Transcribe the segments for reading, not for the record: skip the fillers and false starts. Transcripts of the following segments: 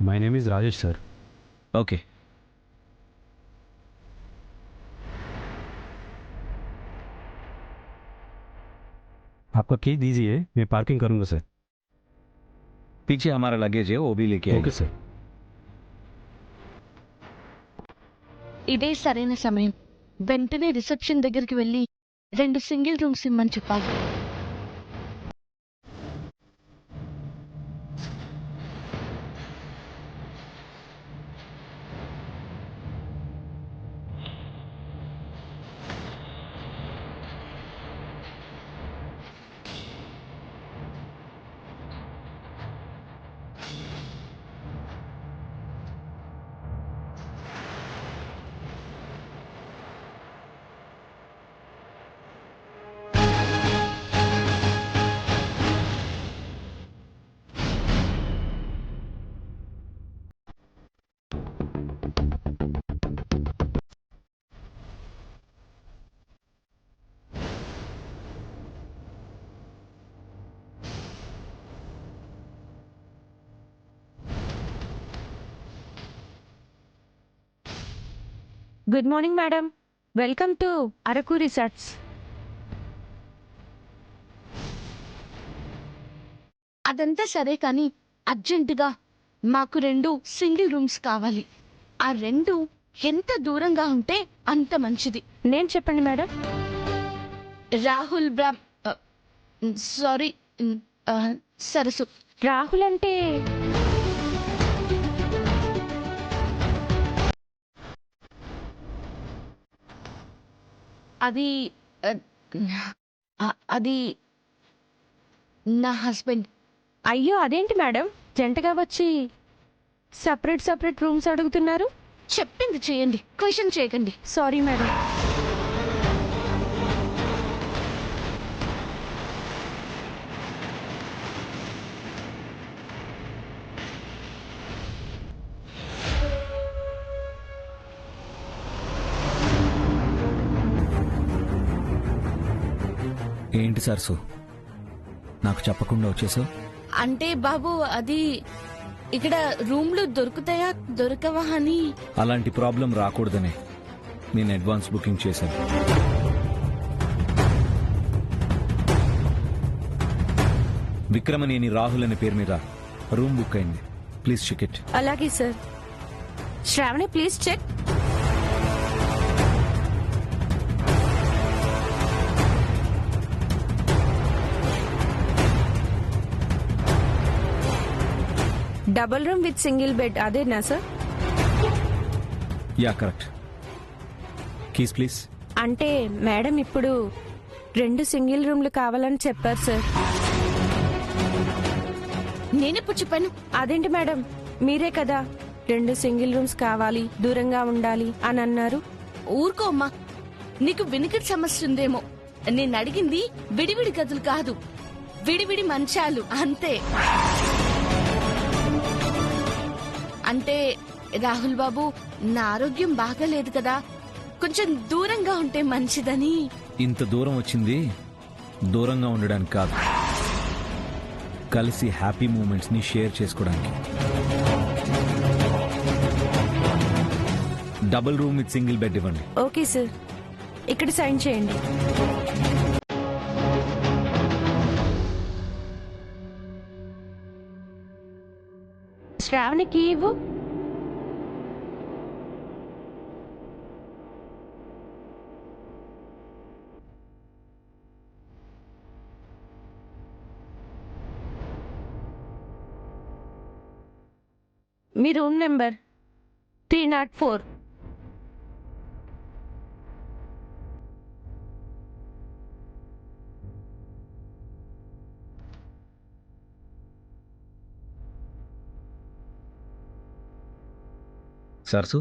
My name is Rajesh, sir. Okay. आपका की दीजिए, मैं पार्किंग करूँगा सर. पीछे हमारा लगेज है, वो भी लेके आइए. Okay sir. ఇదే సరైన సమయం. వెంటనే రిసెప్షన్ దగ్గరికి వెళ్ళి 2 సింగిల్ రూమ్స్ ఇమ్మని చెప్పాలి. Good morning madam, welcome to Araku resorts. అదంతా సరే కానీ అర్జెంటుగా మాకు 2 సింగిల్ రూమ్స్ కావాలి. ఆ 2 ఎంత దూరంగా ఉంటే అంత మంచిది. నేను చెప్పండి మేడం. రాహుల్ సారీ, సరసు. రాహుల్ అంటే అది అది నా హస్బెండ్. అయ్యో అదేంటి మేడం, జంటగా వచ్చి సపరేట్ రూమ్స్ అడుగుతున్నారు? చెప్పింది చేయండి, క్వశ్చన్ చేయకండి. Sorry madam. ఏంటి సరసు, నాకు చెప్పకుండా వచ్చేసావు? అంటే బాబు, అది ఇక్కడ రూమ్లు దొరుకుతాయా దొరకవా అని. అలాంటి ప్రాబ్లం రాకూడదనే నేను అడ్వాన్స్ బుకింగ్ చేశాను. విక్రమనేని రాహుల్ అనే పేరు మీద రూమ్ బుక్ అయింది. Please check it. అలాగే sir. Shravani please check. Double room with single bed అదేనా sir? Yeah correct. Keys please. అంటే మేడం ఇప్పుడు 2 సింగిల్ రూమ్లు కావాలని చెప్పారు సార్. నేనెప్పుడు చెప్పాను? అదేంటి మేడం, మీరే కదా 2 సింగిల్ రూమ్స్ కావాలి, దూరంగా ఉండాలి అని అన్నారు. ఊరుకో అమ్మా, నీకు వినికిడి సమస్య ఉందేమో. నేను అడిగింది విడివిడి గదులు కాదు, విడివిడి మంచాలు అంతే. అంటే రాహుల్ బాబు, నా ఆరోగ్యం బాగాలేదు కదా, కొంచెం దూరంగా ఉంటే మంచిదని. ఇంత దూరం వచ్చింది దూరంగా ఉండడానికి కాదు, కలిసి హ్యాపీ మూమెంట్స్ ని షేర్ చేసుకోవడానికి. Double room with single bed ఇవ్వండి. ఓకే సార్, ఇక్కడ సైన్ చేయండి. శ్రావణికి ఇవ్వు. మీ రూమ్ నెంబర్ 304. సరసు,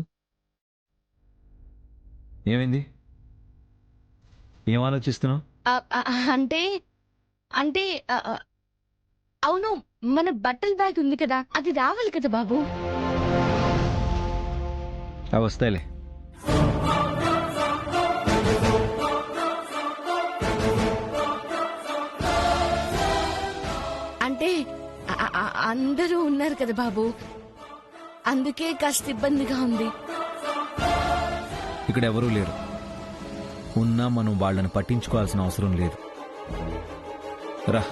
ఏమైంది? ఏం ఆలోచిస్తున్నావు? అంటే అంటే అవును, మన బట్టల బ్యాగ్ ఉంది కదా, అది రావాలి కదా బాబు. అవి వస్తాయిలే. అంటే అందరూ ఉన్నారు కదా బాబు, అందుకే కాస్త ఇబ్బందిగా ఉంది. ఇక్కడ ఎవరూ లేరు. ఉన్నా మనం వాళ్ళని పట్టించుకోవాల్సిన అవసరం లేదు. రా.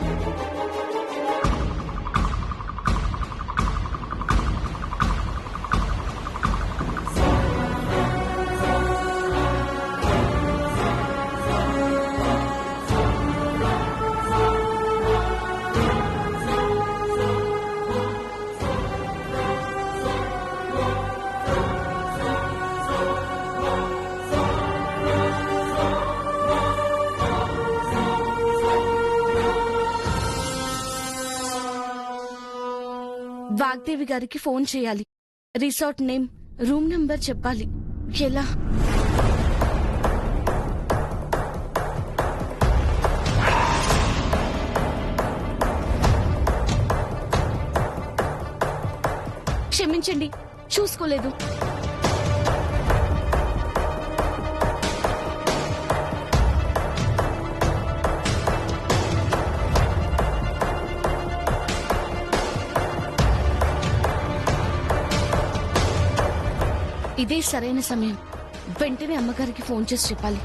వాగ్దేవి గారికి ఫోన్ చేయాలి. రిసార్ట్ నేమ్, రూమ్ నంబర్ చెప్పాలి. ఎలా? క్షమించండి, చూసుకోలేదు. ఇదే సరైన సమయం. వెంటనే అమ్మగారికి ఫోన్ చేసి చెప్పాలి.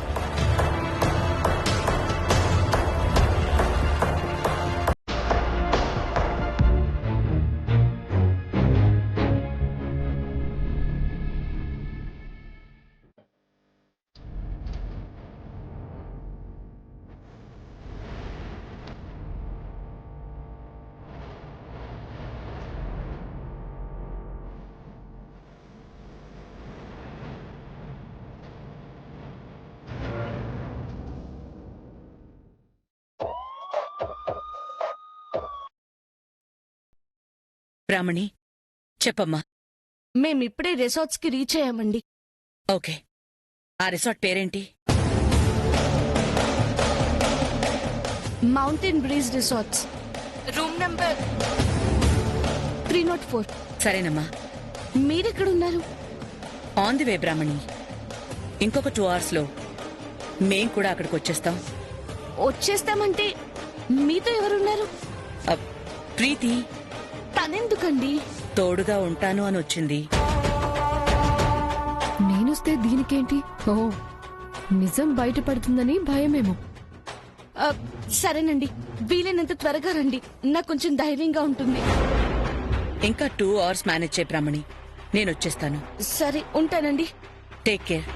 రామణి, చెప్పమ్మా. మేమిప్పుడే రిసార్ట్స్ కి రీచ్ అయ్యామండి. ఓకే, ఆ రిసార్ట్ పేరేంటి? Mountain breeze resorts, room number 304. సరేనమ్మా. మీరెక్కడున్నారు? ఆన్ ది వే బ్రాహ్మణి. ఇంకొక 2 hours లో మేం కూడా అక్కడికి వచ్చేస్తాం. వచ్చేస్తామంటే మీతో ఎవరున్నారు? ప్రీతి తనెందుకండి? తోడుగా ఉంటాను అని వచ్చింది. నేనొస్తే దీనికేంటి? ఓ, నిజం బయటపడుతుందని భయమేమో. సరేనండి, వీలైనంత త్వరగా రండి. నాకు కొంచెం ధైర్యంగా ఉంటుంది. ఇంకా 2 hours మేనేజ్ చేయి బ్రాహ్మణి. నేను వచ్చేస్తాను. సరే, ఉంటానండి. Take care.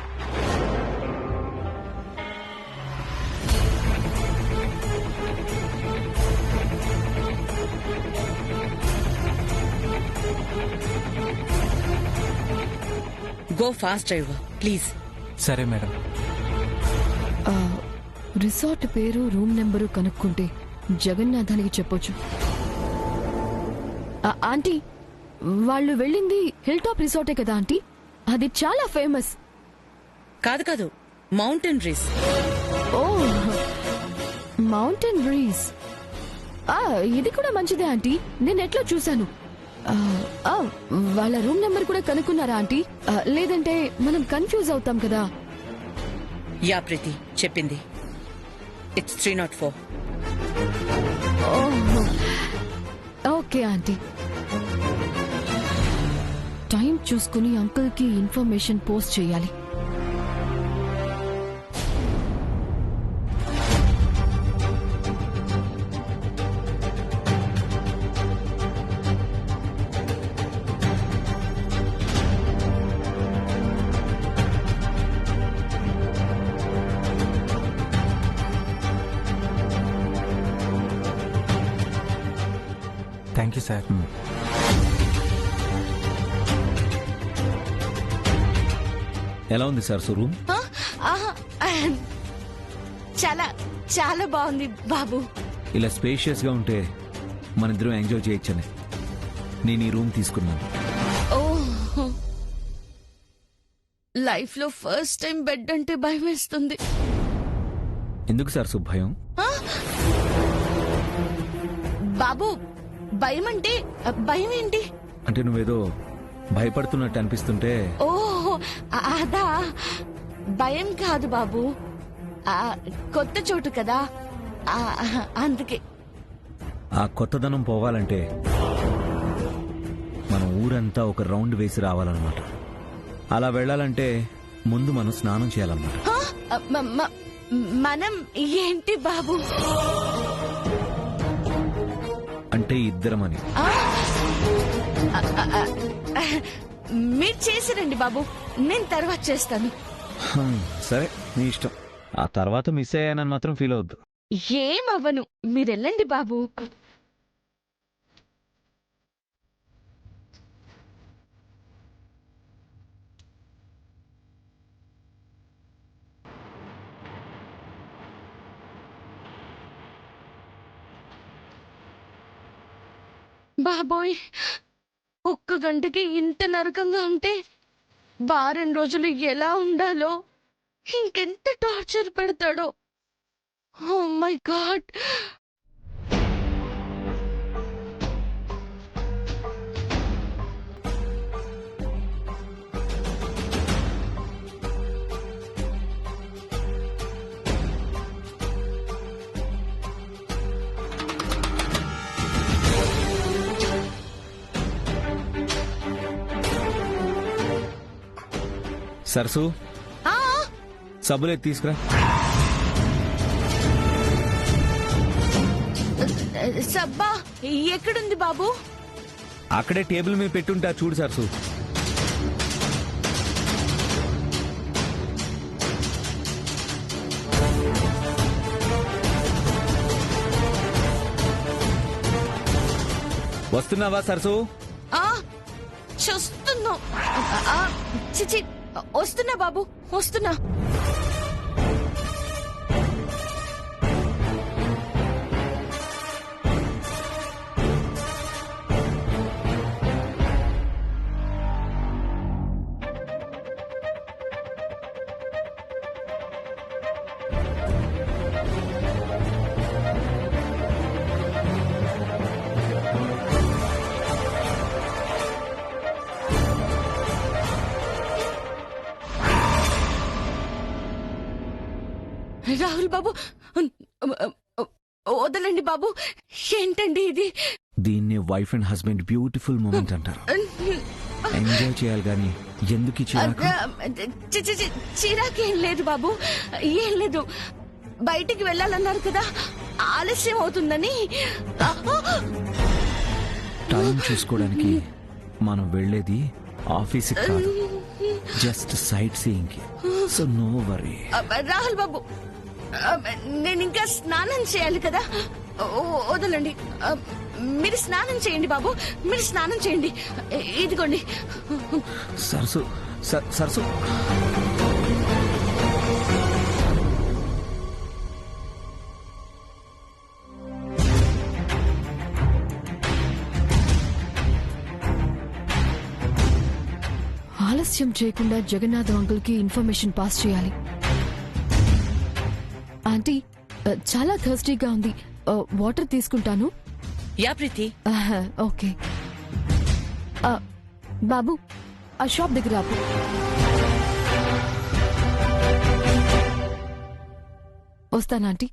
Go fast driver please. సరే మేడం. ఆ, రిసార్ట్ పేరు, రూమ్ నెంబరు కనుక్కుంటే జగన్నాథానికి చెప్పొచ్చు. ఆంటీ, వాళ్ళు వెళ్ళింది హిల్ టాప్ రిసార్టే కదా ఆంటీ? అది చాలా ఫేమస్. కాదు కాదు, మౌంటైన్ బ్రీజ్. ఓ, మౌంటైన్ బ్రీజ్. ఇది కూడా మంచిదే ఆంటీ, నేను ఎట్లా చూశాను. వాళ్ళ రూమ్ నెంబర్ కూడా కనుక్కున్నారా ఆంటీ? లేదంటే మనం కన్ఫ్యూజ్ అవుతాం కదా. యా ప్రీతి చెప్పింది. ఇట్స్ 304. Okay aunty. టైం చూసుకుని అంకుల్ కి ఇన్ఫర్మేషన్ పోస్ట్ చేయాలి. Thank you sir. ఎలా ఉంది సార్ రూమ్? చాలా చాలా బాగుంది బాబు. ఇలా స్పేషియస్ గా ఉంటే మనిద్దరం ఎంజాయ్ చేయొచ్చని నేను ఈ రూమ్ తీసుకున్నాను. ఓ, లైఫ్ లో ఫస్ట్ టైం బెడ్ అంటే భయం వేస్తుంది. ఎందుకు సార్ భయం? బాబు, భయం అంటే భయం ఏంటి? అంటే నువ్వేదో భయపడుతున్నట్టు అనిపిస్తుంటే. ఓహో, అదా. భయం కాదు బాబు, కొత్త చోటు కదా, అందుకే. ఆ కొత్తదనం పోవాలంటే మనం ఊరంతా ఒక రౌండ్ వేసి రావాలన్నమాట. అలా వెళ్ళాలంటే ముందు మనం స్నానం చేయాలన్నమాట. ఆ, మనం ఏంటి బాబు? అంటే ఇద్దరమని. మీరు చేసిరండి బాబు, నేను తర్వాత చేస్తాను. సరే నీ ఇష్టం. ఆ తర్వాత మిస్ అయ్యానని మాత్రం ఫీల్ అవద్దు. ఏమవ్వను, మీరెళ్ళండి బాబు. బాబోయ్, ఒక్క గంటకి ఇంత నరకంగా ఉంటే వారం రోజులు ఎలా ఉండాలో, ఇంకెంత టార్చర్ పెడతాడో. Oh my god. సరసు, సబ్బులే తీసుకురా. సబ్బా ఎక్కడుంది బాబు? అక్కడే టేబుల్ మీద పెట్టుంటా చూడు సరసు. వస్తున్నావా సరసు? చూస్తున్నా. చిచి, వస్తున్నా బాబు, వస్తున్నా. రాహుల్ బాబు, వదలండి బాబు. ఏంటండి ఇది? దీన్ని wife and husband beautiful moment అంటారు. ఎంజాయ్ చేయాలి గాని ఎందుకు ఈ చిరాకు? చిరాకేం లేదు బాబు, ఏం లేదు. బయటికి వెళ్ళాలన్నారు కదా, ఆలస్యం అవుతుందని. టైం చూసుకోవడానికి మనం వెళ్ళేది ఆఫీస్కి కాదు, జస్ట్ సైట్ సీయింగ్ కి. So no worry. రాహుల్ బాబు, నేను ఇంకా స్నానం చేయాలి కదా, వదలండి. మీరు స్నానం చేయండి బాబు, మీరు స్నానం చేయండి. ఇదిగోండి. సరసు, సరసు. ఆలస్యం చేయకుండా జగన్నాథ్ అంకుల్ కి ఇన్ఫర్మేషన్ పాస్ చేయాలి. ఆంటీ, చాలా థర్స్టీగా ఉంది, వాటర్ తీసుకుంటాను. యా ప్రీతి. ఓకే. బాబు, ఆ షాప్ దగ్గర ఆపు. వస్తాను ఆంటీ.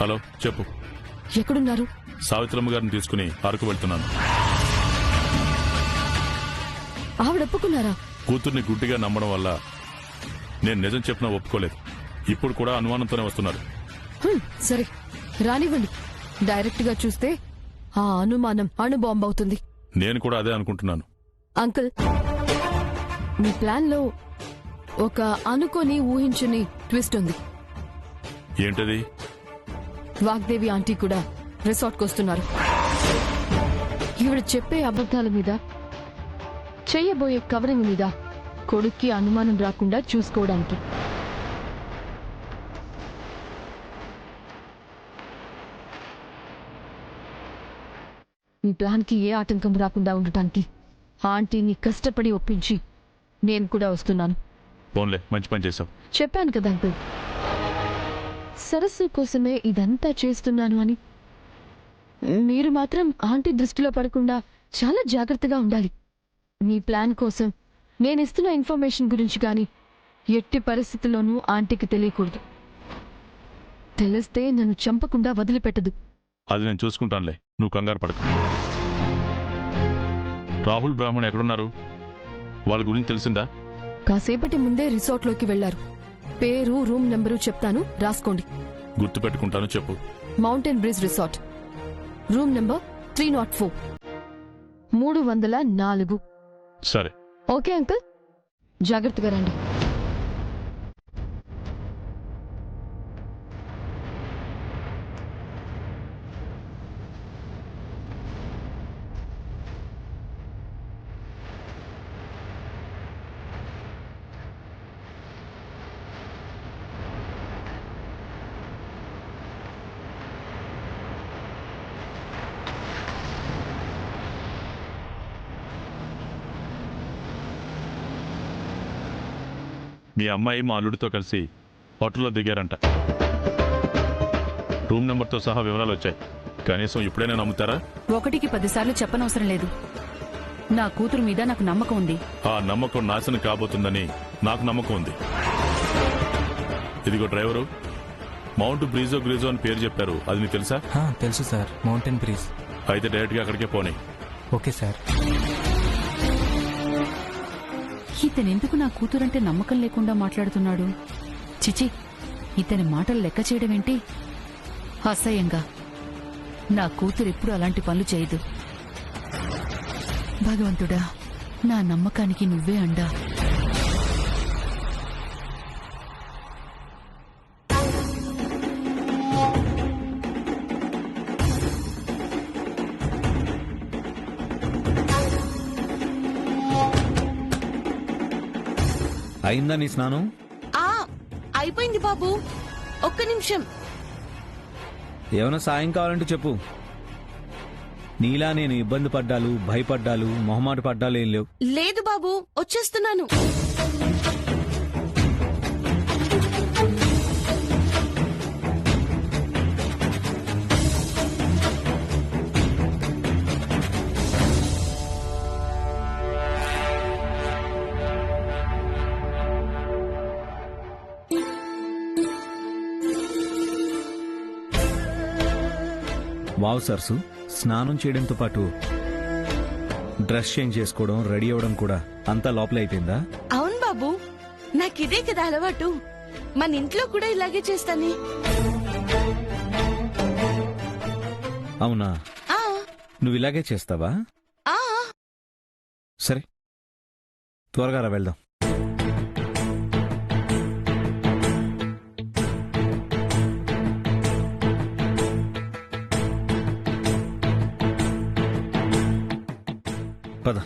హలో, చెప్పు. ఎక్కడున్నారు? సావిత్రమ్మ గారిని తీసుకుని అరకు వెళ్తున్నాను. ఆవిడ ఒప్పుకున్నారా? కూతుర్ని గుడ్డిగా నమ్మడం వల్ల నేను నిజం చెప్పినా ఒప్పుకోలేదు. ఇప్పుడు కూడా అనుమానంతోనే వస్తున్నారు. సరే, రానివ్వండి. డైరెక్ట్ గా చూస్తే ఆ అనుమానం అణుబాంబ్ అవుతుంది. నేను కూడా అదే అనుకుంటున్నాను. అంకుల్, మీ ప్లాన్ లో ఒక అనుకోని ఊహించని ట్విస్ట్ ఉంది. ఏంటది? వాగ్దేవి ఆంటీ కూడా రిసార్ట్కి వస్తున్నారు. ఈవిడ చెప్పే అబద్ధాల మీద, చెయ్యబోయే కవరింగ్ మీద కొడుక్కి అనుమానం రాకుండా చూసుకోవడానికి. మీ ప్లాన్కి ఏ ఆటంకం రాకుండా ఉండటానికి ఆంటీని కష్టపడి ఒప్పించి నేను కూడా వస్తున్నాను. ఫోన్లే, మంచి పని చేసావు. చెప్పాను కదా అంకుల్, సరస్సు కోసమే ఇదంతా చేస్తున్నాను అని. మీరు మాత్రం ఆంటీ దృష్టిలో పడకుండా చాలా జాగ్రత్తగా ఉండాలి. మీ ప్లాన్ కోసం నేను ఇస్తున్న ఇన్ఫర్మేషన్ గురించి కానీ ఎట్టి పరిస్థితుల్లోనూ ఆంటీకి తెలియకూడదు. తెలిస్తే నన్ను చంపకుండా వదిలిపెట్టదు. అది నేను చూసుకుంటానులే, నువ్వు కంగారు పడకు. రాహుల్ బ్రాహ్మణ్ ఎక్కడున్నారు? వాళ్ళ గురించి తెలిసిందా? కాసేపటి ముందే రిసార్ట్లోకి వెళ్లారు. పేరు, రూమ్ నెంబరు చెప్తాను, రాసుకోండి. గుర్తు పెట్టుకుంటాను, చెప్పు. Mountain bridge resort, room number 304, 304. సరే. ఓకే అంకుల్, జాగ్రత్తగా రండి. మీ అమ్మాయి మా అల్లుడితో కలిసి హోటల్లో దిగారంట. రూమ్ నెంబర్తో సహా వివరాలు వచ్చాయి. కనీసం ఇప్పుడైనా నమ్ముతారా? 1కి 10 సార్లు చెప్పనవసరం లేదు. నా కూతురు మీద నాకు నమ్మకం ఉంది. ఆ నమ్మకం నాశనం కాబోతుందని నాకు నమ్మకం ఉంది. ఇదిగో డ్రైవరు, మౌంట్ బ్రీజో గ్రీజో అని పేరు చెప్పారు, అది నీకు తెలుసా? తెలుసు సార్, మౌంటైన్ బ్రీజ్. అయితే డైరెక్ట్గా అక్కడికే పోనీ. Okay sir. ఇతనెందుకు నా కూతురంటే నమ్మకం లేకుండా మాట్లాడుతున్నాడు? చిచి, ఇతని మాటలు లెక్క చేయడమేంటి? అసహ్యంగా. నా కూతురు ఎప్పుడు అలాంటి పనులు చేయదు. భగవంతుడా, నా నమ్మకానికి నువ్వే అండా. అయిందా నీ స్నానం? అయిపోయింది బాబు, ఒక్క నిమిషం. ఏమైనా సాయం కావాలంటే చెప్పు. నీలా నేను ఇబ్బంది పడ్డాలు, భయపడ్డాలు, మొహమాట పడ్డాలు ఏం లేవు. లేదు బాబు, వచ్చేస్తున్నాను. వావ్ సర్సు, స్నానం చేయడంతో పాటు డ్రెస్ చేంజ్ చేసుకోవడం, రెడీ అవ్వడం కూడా అంతా లోపల అయిపోయిందా? అవును బాబు, నాకిదే కదా అలవాటు. మన ఇంట్లో కూడా ఇలాగే చేస్తానే. అవునా? ఆ నువ్వు ఇలాగే చేస్తావా? ఆ సరే, త్వరగా రా, వెళ్దాం. పద.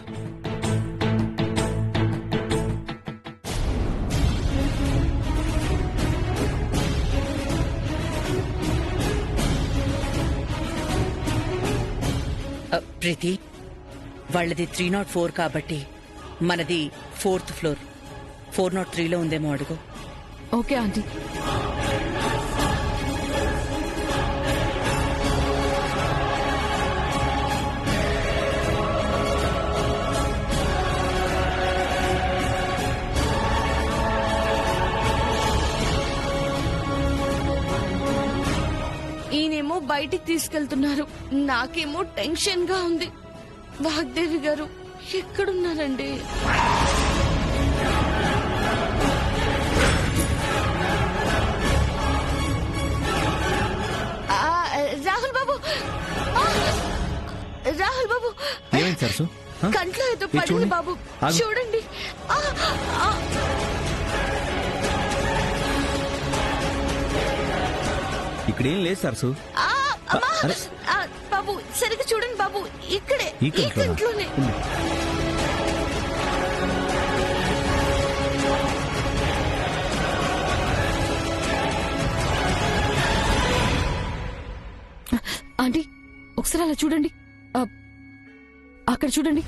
ప్రీతి, వాళ్ళది 304 కాబట్టి మనది 4th ఫ్లోర్. 403లో ఉందేమో అడుగు. Okay aunty. ఈయనేమో బయటికి తీసుకెళ్తున్నారు, నాకేమో టెన్షన్ గా ఉంది. వాగ్దేవి గారు ఎక్కడున్నారండి? రాహుల్ బాబు, రాహుల్ బాబు, ఏమైంది సరసు? కంట్లో ఏదో ఇది పడింది చూడండి. బాబు, ఆగు. చూడండి. ఇక్కడేం లేదు సరసు. అమ్మా! అరే. బాబు సరిగ్గా చూడండి బాబు, ఇక్కడే, ఈ ఈ కంట్లోనా? కంట్లోనే. ఉండు. ఆంటీ, ఒకసారి అలా చూడండి. అక్కడ చూడండి